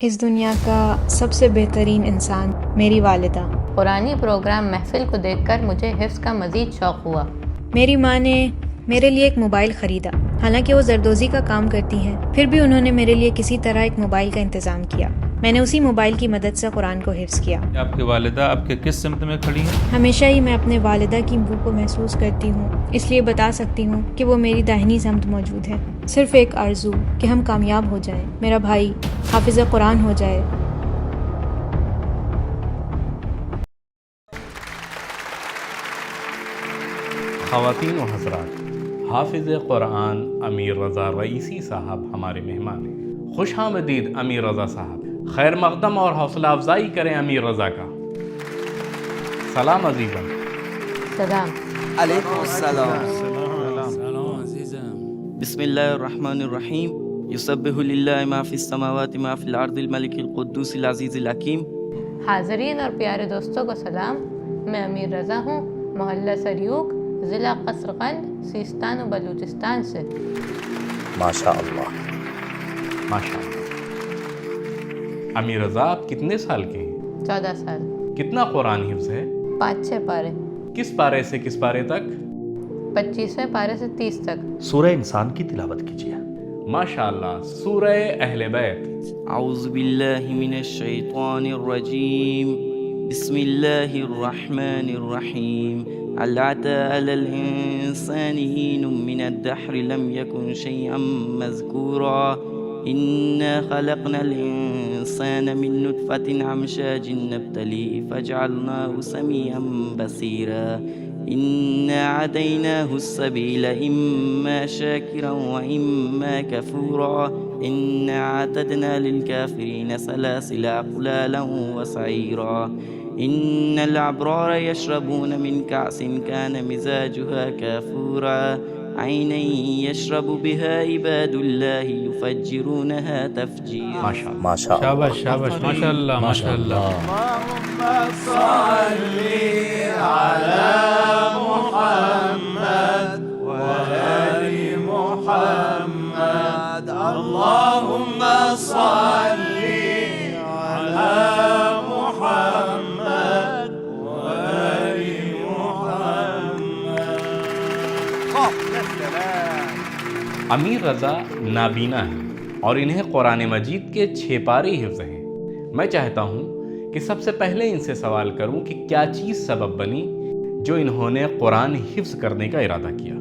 اس دنیا کا سب سے بہترین انسان میری والدہ۔ قرآنی پروگرام محفل کو دیکھ کر مجھے حفظ کا مزید شوق ہوا۔ میری ماں نے میرے لیے ایک موبائل خریدا، حالانکہ وہ زردوزی کا کام کرتی ہیں، پھر بھی انہوں نے میرے لیے کسی طرح ایک موبائل کا انتظام کیا۔ میں نے اسی موبائل کی مدد سے قرآن کو حفظ کیا۔ آپ کی والدہ آپ کے کس سمت میں کھڑی ہیں؟ ہمیشہ ہی میں اپنے والدہ کی بو کو محسوس کرتی ہوں، اس لیے بتا سکتی ہوں کہ وہ میری داہنی سمت موجود ہے۔ صرف ایک آرزو کہ ہم کامیاب ہو جائیں، میرا بھائی حافظ قرآن ہو جائے۔ خواتین و حضرات، حافظ قرآن امیر رضا رئیسی صاحب ہمارے مہمان ہیں۔ خوش آمدید امیر رضا صاحب، خیر مقدم اور حوصلہ افزائی کریں امیر رضا کا۔ سلام عزیزاً۔ سلام علیکم السلام عزیزم۔ بسم اللہ الرحمن الرحیم۔ یسبح للہ ما فی السماوات ما فی الارض الملک القدوس العزیز الحکیم۔ حاضرین اور پیارے دوستوں کو سلام۔ میں امیر رضا ہوں، محلہ سریوک، ضلع قصر قند، سیستان و بلوچستان سے۔ ماشاء اللہ ماشاء اللہ۔ امیر رضا آپ کتنے سال کے ہیں؟ 14 سال۔ کتنا قرآن حفظ ہے؟ 5-6 پارے۔ کس پارے سے کس پارے تک؟ 25ویں پارے سے 30 تک۔ سورہ انسان کی تلاوت کیجیے۔ ماشاء اللہ۔ سورہ اہل بیت۔ اعوذ باللہ من الشیطان الرجیم، بسم اللہ الرحمن الرحیم۔ هل أتى على الإنسان حين من الدهر لم يكن شيئا مذكورا إنا خلقنا الإنسان من نطفة أمشاج نبتليه فجعلناه سميعا بصيرا إنا هديناه السبيل إما شاكرا وإما كفورا إنا أعتدنا للكافرين سلاسل أغلالا وسعيرا إن الأبرار يشربون من كأس كان مزاجها كافورا عينا يشرب بها عباد الله يفجرونها تفجيرا۔ ماشاء اللہ۔ شاباش شاباش، ماشاء اللہ ماشاء اللہ۔ اللهم صل على محمد وآل محمد، اللهم صل على محمد وآل محمد۔ امیر رضا نابینا ہیں اور انہیں قرآن مجید کے 6 پارے حفظ ہیں۔ میں چاہتا ہوں کہ سب سے پہلے ان سے سوال کروں کہ کیا چیز سبب بنی جو انہوں نے قرآن حفظ کرنے کا ارادہ کیا۔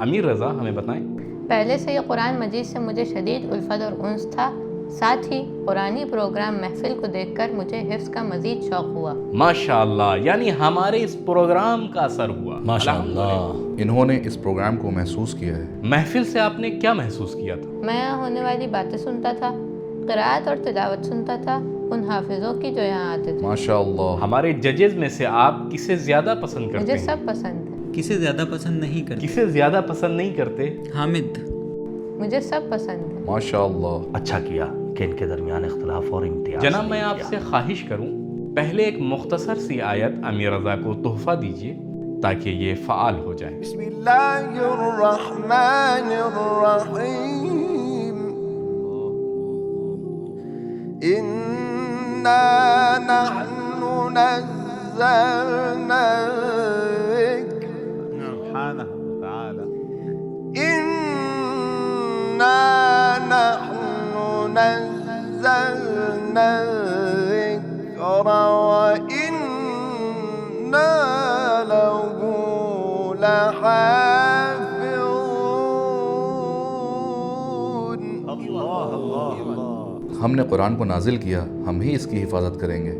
امیر رضا ہمیں بتائیں۔ پہلے سے یہ قرآن مجید سے مجھے شدید الفت اور انس تھا، ساتھ ہی قرآنی پروگرام محفل کو دیکھ کر مجھے حفظ کا مزید شوق ہوا۔ ماشاء اللہ، یعنی ہمارے اس پروگرام کا اثر ہوا۔ ماشاء اللہ۔ انہوں نے اس پروگرام کو محسوس کیا ہے۔ محفل سے آپ نے کیا محسوس کیا تھا؟ میں یہاں ہونے والی باتیں سنتا تھا، قرأت اور تلاوت سنتا تھا ان حافظوں کی جو یہاں آتے تھے۔ ماشاء اللہ۔ ہمارے ججز میں سے آپ کسے زیادہ پسند کرتے مجھے ہیں؟ سب پسند ہے۔ کسے زیادہ پسند نہیں کرتے؟ کسے زیادہ پسند نہیں کرتے؟ حامد۔ مجھے سب پسند ہے۔ ماشاء اللہ۔ اچھا کیا کہ ان کے درمیان اختلاف اور امتیاز جناب، میں نہیں آپ کیا۔ سے خواہش کروں پہلے ایک مختصر سی آیت امیر رضا کو تحفہ دیجیے تاکہ یہ فعال ہو جائے۔ بسم اللہ الرحمن الرحیم۔ انا نحن نزلنا الذکر سبحانہ وتعالی، انا نحن نزلنا الذکر وإنا له لحافظون۔ ہم نے قرآن کو نازل کیا، ہم ہی اس کی حفاظت کریں گے۔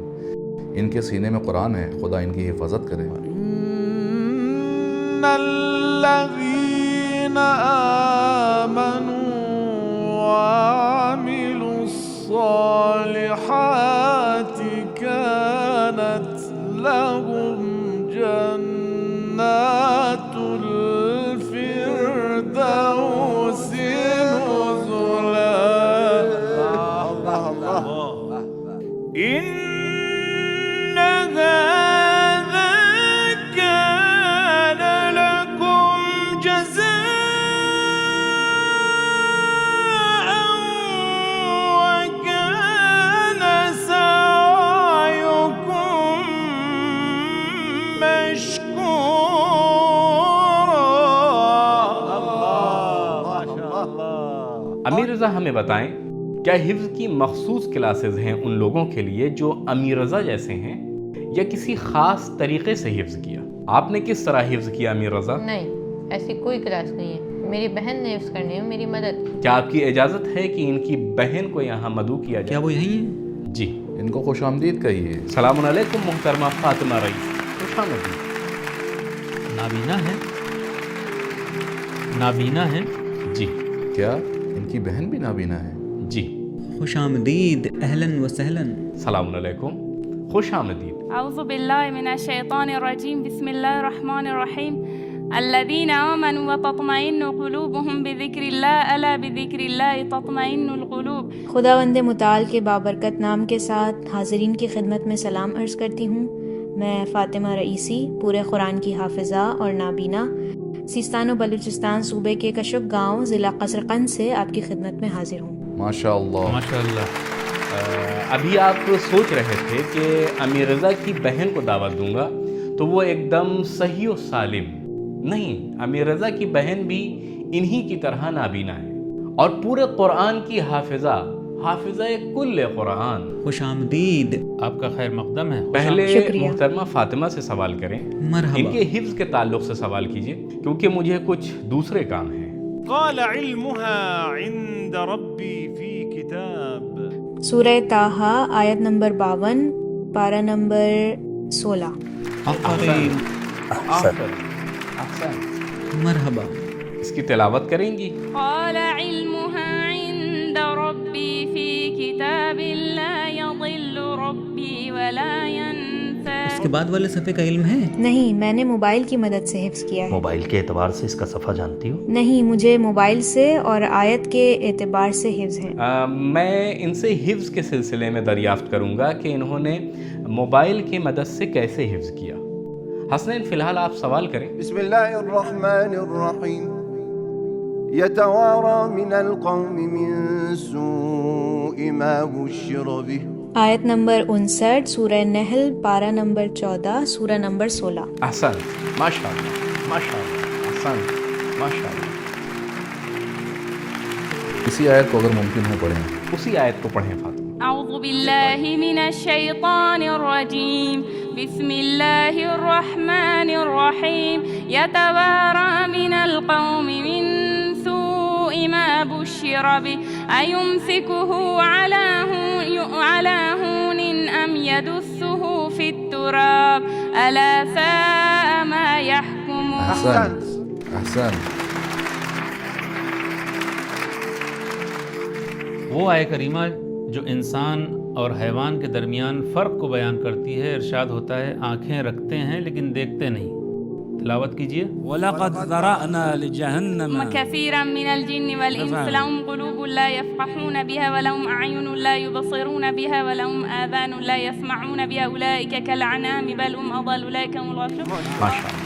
ان کے سینے میں قرآن ہے، خدا ان کی حفاظت کرے۔ ان الذین آمنوا وعملوا الصالحات كانت لهم جنات الفردوس نزلا۔ إن هذا كان لكم جزاء وكان رضا ہمیں بتائیں کیا حفظ کی مخصوص کلاسز ہیں ان لوگوں کے لیے جو امیر رضا جیسے ہیں یا کسی خاص طریقے سے حفظ کیا؟ آپ نے کس طرح حفظ کیا امیر رضا؟ نہیں، ایسی کوئی کلاس نہیں ہے، میری بہن نے حفظ کرنے میں میری مدد کی۔ کیا آپ کی اجازت ہے کہ ان کی بہن کو یہاں مدعو کیا جائے؟ کیا وہ یہیں ہیں؟ جی، ان کو خوش آمدید کہیے۔ السلام علیکم محترمہ فاطمہ رئیس، خوش آمدید۔ نابینا ہے؟ نابینا ہے؟ جی کیا ان کی بہن بھی نابینا ہے؟ جی، خوش آمدید، اہلاً و سہلاً۔ السلام علیکم، خوش آمدید۔ اعوذ باللہ من الشیطان الرجیم، بسم اللہ الرحمن الرحیم۔ الذین آمنوا وتطمئن قلوبهم بذکر اللہ، الا بذکر اللہ تطمئن القلوب۔ خداوند متعال کے بابرکت نام کے ساتھ حاضرین کی خدمت میں سلام عرض کرتی ہوں۔ میں فاطمہ رئیسی، پورے قرآن کی حافظہ اور نابینا، سیستان و بلوچستان صوبے کے کشک گاؤں ضلع قصرقند سے آپ کی خدمت میں حاضر ہوں۔ ماشاء اللہ۔ ماشاء اللہ۔ ابھی آپ سوچ رہے تھے کہ امیر رضا کی بہن کو دعوت دوں گا تو وہ ایک دم صحیح و سالم نہیں، امیر رضا کی بہن بھی انہی کی طرح نابینا ہے اور پورے قرآن کی حافظہ کل قرآن۔ خوش آمدید، آپ کا خیر مقدم ہے۔ پہلے شکریہ۔ محترمہ فاطمہ سے سوال کریں، مرحبا۔ ان کے حفظ کے تعلق سے سوال کیجئے کیونکہ مجھے کچھ دوسرے کام ہیں۔ قال علمها عند ربي في كتاب۔ سورہ طٰہٰ آیت نمبر 52، پارہ نمبر 16۔ آفرین، احسن۔ مرحبا۔ اس کی تلاوت کریں گی؟ قال علمها عند ربی فی کتاب لا یضل ربی ولا ینسى۔ اس کے بعد والے صفحے کا علم ہے؟ نہیں، میں نے موبائل کی مدد سے حفظ کیا ہے۔ موبائل کے اعتبار سے اس کا صفحہ جانتی ہو؟ نہیں، مجھے موبائل سے اور آیت کے اعتبار سے حفظ ہے۔ میں ان سے حفظ کے سلسلے میں دریافت کروں گا کہ انہوں نے موبائل کی مدد سے کیسے حفظ کیا۔ حسنین فی الحال آپ سوال کریں۔ بسم اللہ الرحمن الرحیم۔ یتوارا من القوم من سوء ما بشر به۔ آیت نمبر 59، سورہ نحل، پارہ نمبر 14، سورہ نمبر 16۔ احسن، ماشاء اللہ، ماشاء اللہ، احسن، ماشاء اللہ۔ اسی آیت کو اگر ممکن ہو پڑھیں۔ اسی آیت کو پڑھیں فاطمہ۔ اعوذ باللہ من الشیطان الرجیم، بسم اللہ الرحمن الرحیم۔ یتوارا من القوم من سوء ما بشر به ایمسکہ علی ہون ام یدسہ فی التراب الا ساء ما یحکمون۔ احسن، احسن۔ وہ آیہ کریمہ جو انسان اور حیوان کے درمیان فرق کو بیان کرتی ہے، ارشاد ہوتا ہے آنکھیں رکھتے ہیں لیکن دیکھتے نہیں۔ تلاوت کیجئے۔ وَلَقَدْ ذَرَأْنَا لِجَهَنَّمَ كثيرا من الجن والإنس لهم قلوب لا يفقهون بها ولهم أعين لا يبصرون بها ولهم آذان لا يسمعون بها أولئك كالأنعام بل هم أضل أولئك هم الغافلون۔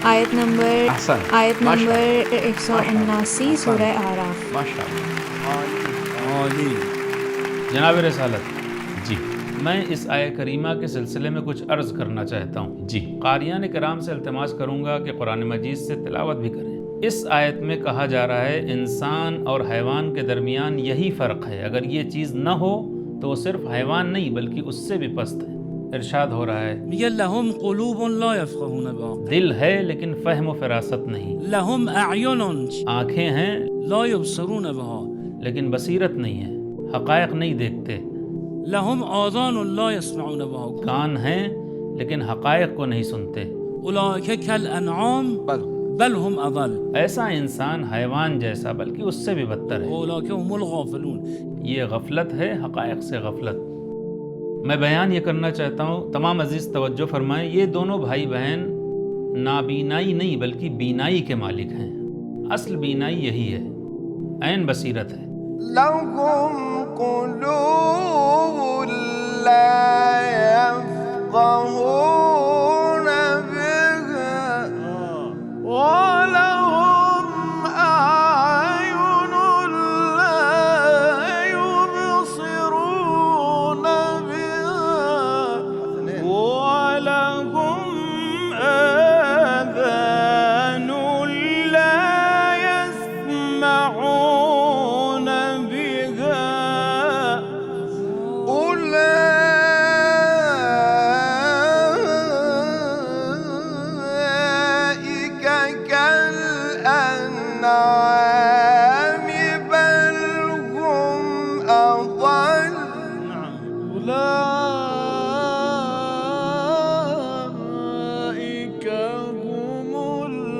آیت نمبر احسن، آیت نمبر 179، سورہ اعراف۔ ماشاء اللہ۔ جناب رسالت، جی میں اس آیہ کریمہ کے سلسلے میں کچھ عرض کرنا چاہتا ہوں۔ جی، قاریان کرام سے التماس کروں گا کہ قرآن مجید سے تلاوت بھی کریں۔ اس آیت میں کہا جا رہا ہے انسان اور حیوان کے درمیان یہی فرق ہے، اگر یہ چیز نہ ہو تو وہ صرف حیوان نہیں بلکہ اس سے بھی پست ہے۔ ارشاد ہو رہا ہے لهم قلوب لا يفقهون بها، دل ہے لیکن فہم و فراست نہیں، لهم أعين آنکھیں ہیں لا يبصرون بها، لیکن بصیرت نہیں ہے، حقائق نہیں دیکھتے، لهم آذان لا يسمعون بها، کان ہیں لیکن حقائق کو نہیں سنتے۔ أولئك كالأنعام بل هم أضل، ایسا انسان حیوان جیسا بلکہ اس سے بھی بدتر ہے۔ أولئك هم الغافلون۔ یہ غفلت ہے، حقائق سے غفلت۔ میں بیان یہ کرنا چاہتا ہوں، تمام عزیز توجہ فرمائیں، یہ دونوں بھائی بہن نابینائی نہیں بلکہ بینائی کے مالک ہیں۔ اصل بینائی یہی ہے، عین بصیرت ہے۔ لهم قلوب لا يفقهون بها ولهم أعين لا يبصرون بها ولهم آذان لا يسمعون بها أولئك هم الغافلون.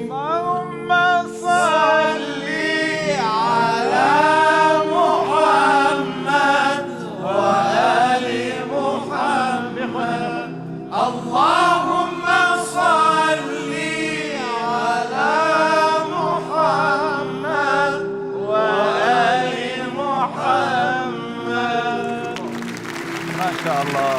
اللهم صل على محمد وآل محمد. اللهم صل على محمد وآل محمد. ما شاء الله.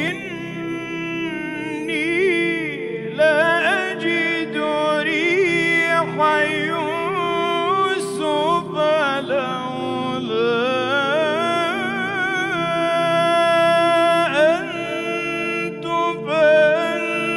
إني لأجد ريح يوسف لولا أن تفندون.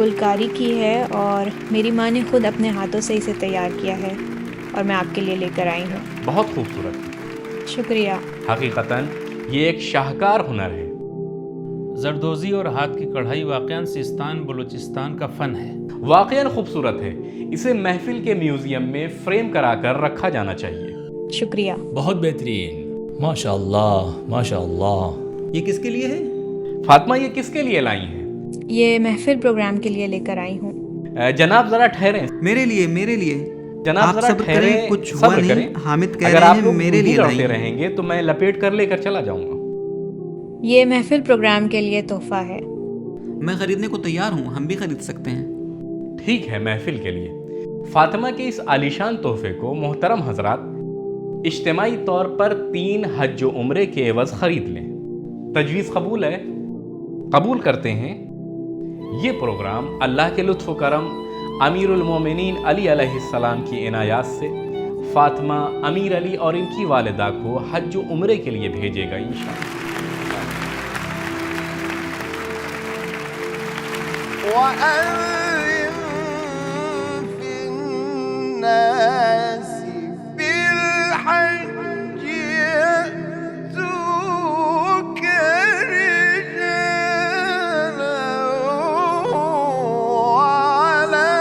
بالکل کاری کی ہے اور میری ماں نے خود اپنے ہاتھوں سے اسے تیار کیا ہے اور میں آپ کے لیے لے کر آئی ہوں۔ بہت خوبصورت، شکریہ۔ حقیقتاً یہ ایک شاہکار ہنر ہے۔ زردوزی اور ہاتھ کی کڑھائی واقعاً سیستان بلوچستان کا فن ہے، واقعاً خوبصورت ہے۔ اسے محفل کے میوزیم میں فریم کرا کر رکھا جانا چاہیے۔ شکریہ۔ بہت بہترین، ماشاء اللہ ماشاء اللہ۔ یہ کس کے لیے ہے فاطمہ؟ یہ کس کے لیے لائی ہیں؟ یہ محفل پروگرام کے لیے لے کر آئی ہوں۔ جناب ذرا ٹھہریں۔ میرے لیے جناب ذرا ٹھہریں، کچھ ہوا صبر کریں۔ نہیں، حامد کہہ اگر رہے آپ ہیں لوگ میرے لیے لڑتے رہیں گے تو میں لپیٹ کر لے کر چلا جاؤں گا۔ یہ محفل پروگرام کے لیے تحفہ ہے۔ میں خریدنے کو تیار ہوں، ہم بھی خرید سکتے ہیں۔ ٹھیک ہے، محفل کے لیے فاطمہ کے اس عالیشان تحفے کو محترم حضرات اجتماعی طور پر 3 حج و عمرے کے عوض خرید لیں۔ تجویز قبول ہے؟ قبول کرتے ہیں۔ یہ پروگرام اللہ کے لطف و کرم امیر المومنین علی علیہ السلام کی عنایات سے فاطمہ، امیر علی اور ان کی والدہ کو حج و عمرے کے لیے بھیجے گا انشاءاللہ۔ وأذن في الناس بالحج يأتوك رجالا وعلى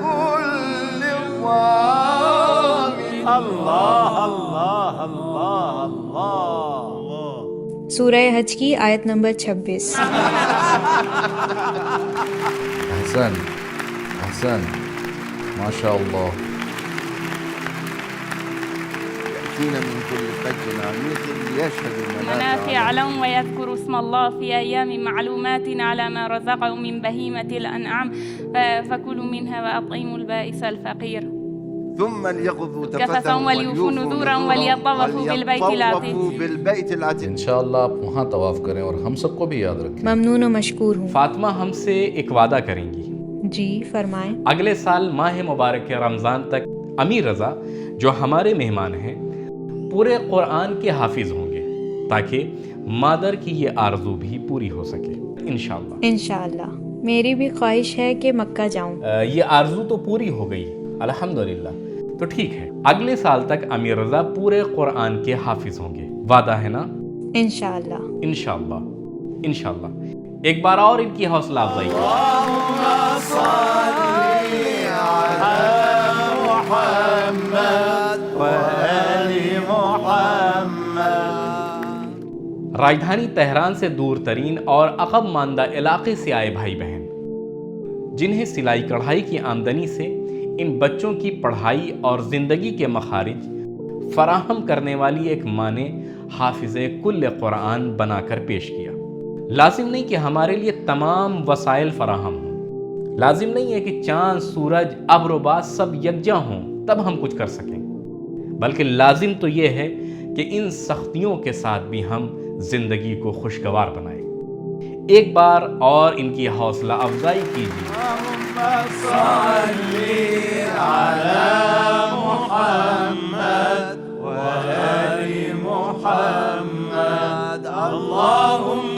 كل ضامر الله الله الله الله سورہ حج کی آیت نمبر 26۔ احسن احسن، ماشاء اللہ۔ يأتينا من كل فج عميق ليشهد منافع لهم ويذكر اسم الله في أيام معلومات على ما رزقهم من بهيمة الأنعام فكلوا منها وأطعموا البائس الفقير ثم ليقضوا تفثهم وليوفوا نذورهم وليطوفوا بالبيت العتيق۔ انشاءاللہ آپ وہاں طواف کریں اور ہم سب کو بھی یاد رکھیں۔ ممنون و مشکور ہوں۔ فاطمہ ہم سے ایک وعدہ کریں گی؟ جی فرمائیں۔ اگلے سال ماہ مبارک رمضان تک امیر رضا جو ہمارے مہمان ہیں پورے قرآن کے حافظ ہوں گے تاکہ مادر کی یہ آرزو بھی پوری ہو سکے انشاءاللہ۔ انشاءاللہ میری بھی خواہش ہے کہ مکہ جاؤں۔ یہ آرزو تو پوری ہو گئی الحمدللہ۔ تو ٹھیک ہے، اگلے سال تک امیر رضا پورے قرآن کے حافظ ہوں گے، وعدہ ہے نا؟ انشاءاللہ انشاءاللہ انشاءاللہ۔ ایک بار اور ان کی حوصلہ افزائی کریں۔ راجدھانی تہران سے دور ترین اور عقب ماندہ علاقے سے آئے بھائی بہن جنہیں سلائی کڑھائی کی آمدنی سے ان بچوں کی پڑھائی اور زندگی کے مخارج فراہم کرنے والی ایک ماں نے حافظ کل قرآن بنا کر پیش کیا۔ لازم نہیں کہ ہمارے لیے تمام وسائل فراہم ہوں، لازم نہیں ہے کہ چاند، سورج، ابر و باد سب یکجاں ہوں تب ہم کچھ کر سکیں، بلکہ لازم تو یہ ہے کہ ان سختیوں کے ساتھ بھی ہم زندگی کو خوشگوار بنائیں۔ ایک بار اور ان کی حوصلہ افزائی کیجیے۔ اللهم